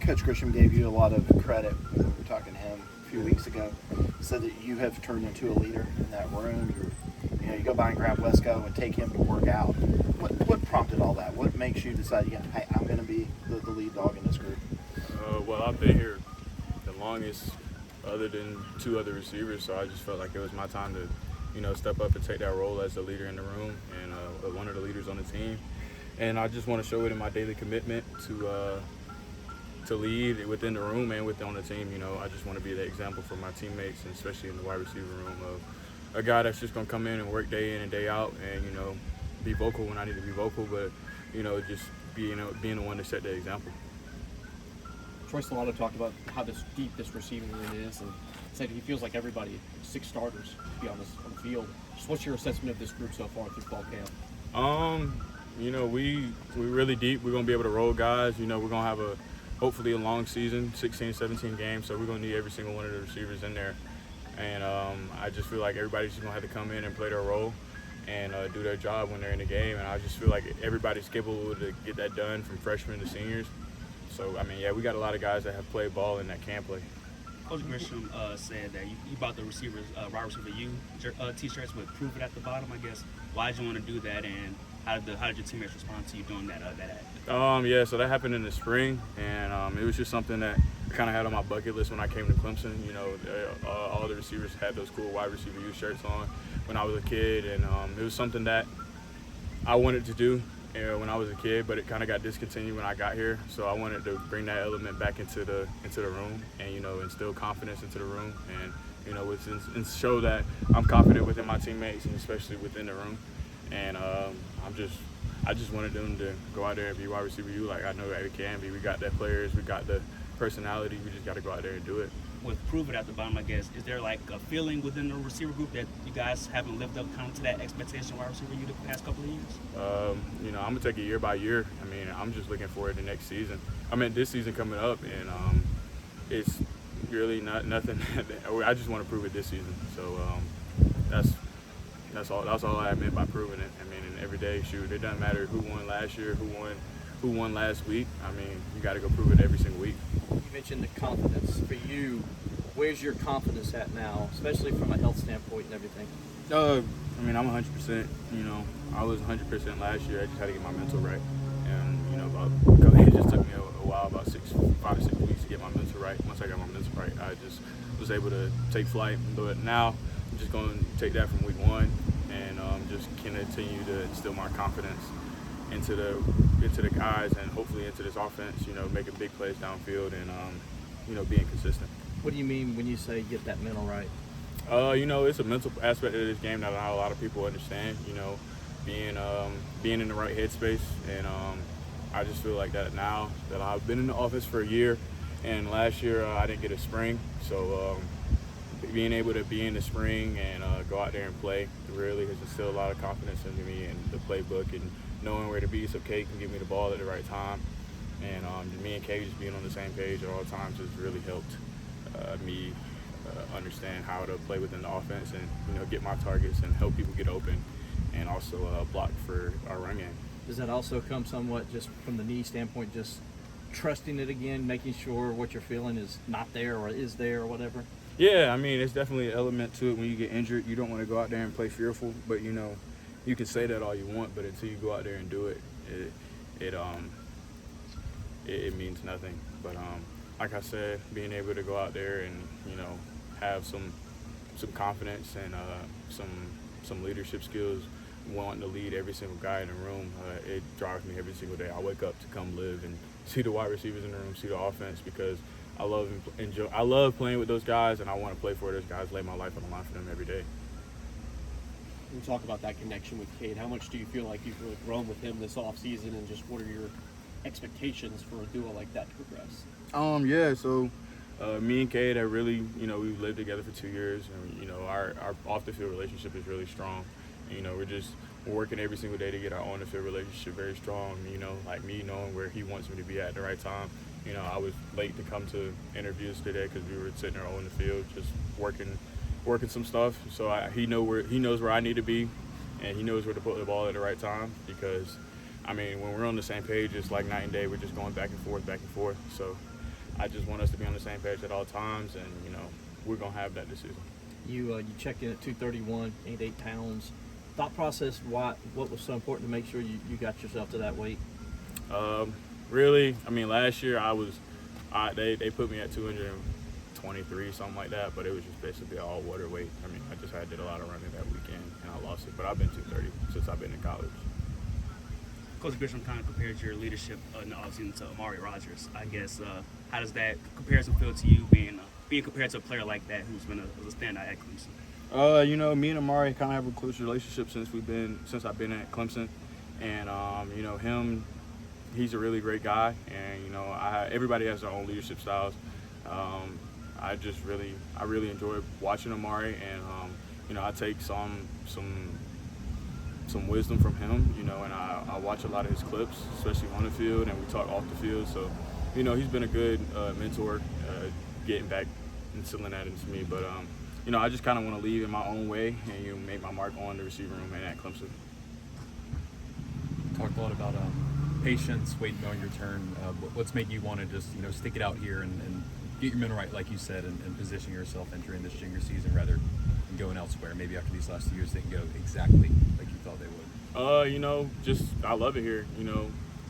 Coach Grisham gave you a lot of credit when we were talking to him a few weeks ago. He said that you have turned into a leader in that room. You go by and grab Wesco and take him to work out. What prompted all that? What makes you decide, hey, I'm going to be the lead dog in this group? Well, I've been here the longest, other than two other receivers, so I just felt like it was my time to, step up and take that role as the leader in the room and one of the leaders on the team. And I just want to show it in my daily commitment to lead within the room and on the team. I just want to be the example for my teammates, and especially in the wide receiver room, of a guy that's just going to come in and work day in and day out and, be vocal when I need to be vocal, but, just being the one to set the example. Troy Solano talked about how deep this receiving room is and said he feels like everybody, 6 starters, to be on the field. Just what's your assessment of this group so far through fall camp? We really deep. We're going to be able to roll guys. We're going to have hopefully a long season, 16, 17 games, so we're going to need every single one of the receivers in there. And I just feel like everybody's just going to have to come in and play their role and do their job when they're in the game. And I just feel like everybody's capable to get that done, from freshmen to seniors. So, we got a lot of guys that have played ball and that can play. Coach Grisham said that you bought the wide receiver U T-shirts with "Prove It" at the bottom. I guess, why did you want to do that, and how did your teammates respond to you doing that ad? So that happened in the spring, and it was just something that I kind of had on my bucket list when I came to Clemson. All the receivers had those cool wide receiver U shirts on when I was a kid, and it was something that I wanted to do when I was a kid, but it kind of got discontinued when I got here. So I wanted to bring that element back into the room, and instill confidence into the room, and show that I'm confident within my teammates and especially within the room. And I just wanted them to go out there and be wide receiver U like I know they can be. We got the players, we got the personality. We just got to go out there and do it. With "Prove It" at the bottom, I guess, is there like a feeling within the receiver group that you guys haven't lived up kind of to that expectation wide receiver U the past couple of years? I'm gonna take it year by year. I'm just looking forward to next season. This season coming up, and it's really nothing. I just want to prove it this season. So that's all I meant by proving it. And every day, shoot, it doesn't matter who won last year, who won last week. You got to go prove it every single week. You mentioned the confidence. For you, where's your confidence at now, especially from a health standpoint and everything? I'm 100%. I was 100% last year. I just had to get my mental right. And, it just took me a while, about 5 to 6 weeks to get my mental right. Once I got my mental right, I just was able to take flight and do it. Now, I'm just going to take that from week 1 and just continue to instill my confidence into the guys and hopefully into this offense, making big plays downfield and, being consistent. What do you mean when you say get that mental right? It's a mental aspect of this game that not a lot of people understand, being in the right headspace. And I just feel like that now that I've been in the office for a year, and last year I didn't get a spring. So being able to be in the spring and go out there and play really has instilled a lot of confidence into me and the playbook, and knowing where to be so Cade can give me the ball at the right time. And me and Cade just being on the same page at all times has really helped me understand how to play within the offense and get my targets and help people get open, and also block for our run game. Does that also come somewhat just from the knee standpoint, just trusting it again, making sure what you're feeling is not there or is there or whatever? Yeah, it's definitely an element to it. When you get injured, you don't want to go out there and play fearful, but you can say that all you want, but until you go out there and do it, it means nothing. But like I said, being able to go out there and have some confidence and some leadership skills, wanting to lead every single guy in the room, it drives me every single day. I wake up to come live and see the wide receivers in the room, see the offense, because I love playing with those guys, and I want to play for those guys, lay my life on the line for them every day. We talk about that connection with Cade. How much do you feel like you've really grown with him this offseason, and just what are your expectations for a duo like that to progress? So me and Cade have really, we've lived together for 2 years, and our off the field relationship is really strong. We're working every single day to get our on the field relationship very strong. Like me knowing where he wants me to be at the right time. I was late to come to interviews today because we were sitting there on the field just working some stuff. So he knows where I need to be, and he knows where to put the ball at the right time, because when we're on the same page, it's like night and day. We're just going back and forth. So I just want us to be on the same page at all times, and we're gonna have that decision. You checked in at 231, 88 pounds. Thought process, what was so important to make sure you got yourself to that weight? Really, I mean, last year they put me at 223, something like that, but it was just basically all water weight. I mean, I did a lot of running that weekend, and I lost it, but I've been 230 since I've been in college. Coach Grisham kind of compared your leadership in the offseason to Amari Rodgers. I guess how does that comparison feel to you being compared to a player like that who's been a standout at Clemson? Me and Amari kind of have a close relationship since I've been at Clemson, and him, he's a really great guy, and everybody has their own leadership styles. I really enjoy watching Amari, and I take some wisdom from him, and I watch a lot of his clips, especially on the field, and we talk off the field. So, he's been a good mentor, getting back, instilling that into me. But, I just kind of want to lead in my own way and make my mark on the receiver room and at Clemson. Talked a lot about patience, waiting on your turn. What's made you want to just stick it out here and get your mental right, like you said, and position yourself entering this junior season rather than going elsewhere? Maybe after these last 2 years, they can go exactly like you thought they would. I love it here.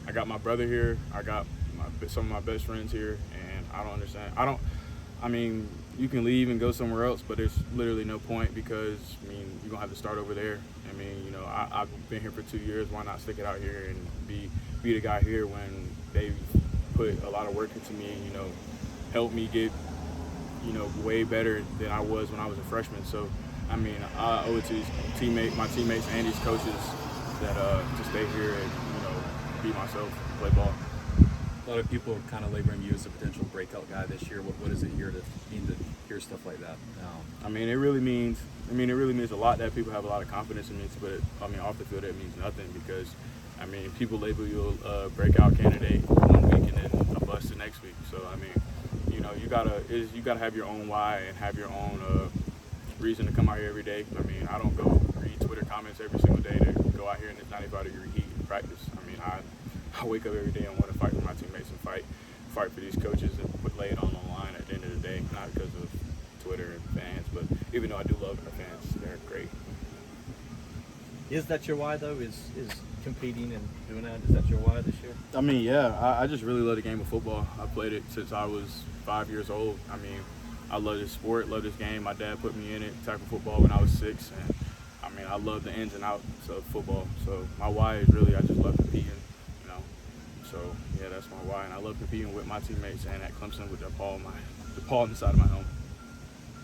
I got my brother here. I got some of my best friends here, and I don't understand. I mean, you can leave and go somewhere else, but there's literally no point because, you're going to have to start over there. I've been here for 2 years. Why not stick it out here and be the guy here when they've put a lot of work into me and, helped me get, way better than I was when I was a freshman. So, I owe it to my teammates and these coaches that to stay here and, be myself, play ball. A lot of people are kind of laboring you as a potential breakout guy this year. What does it mean to hear stuff like that? It really means a lot that people have a lot of confidence in me. But off the field, it means nothing because, people label you a breakout candidate 1 week and then a bust the next week. So, you gotta have your own why and have your own reason to come out here every day. I don't go read Twitter comments every single day to go out here in this 95-degree heat and practice. I wake up every day and want to fight for my teammates and fight for these coaches and lay it on the line at the end of the day, not because of Twitter and fans, but even though I do love the fans, they're great. Is that your why, though? Is competing and doing that? Is that your why this year? Yeah. I just really love the game of football. I played it since I was 5 years old. I love this sport, love this game. My dad put me in it, tackle football when I was 6, and I love the ins and outs of football. So my why is really I just love competing. So yeah, that's my why, and I love competing with my teammates and at Clemson with the ball inside of my helmet.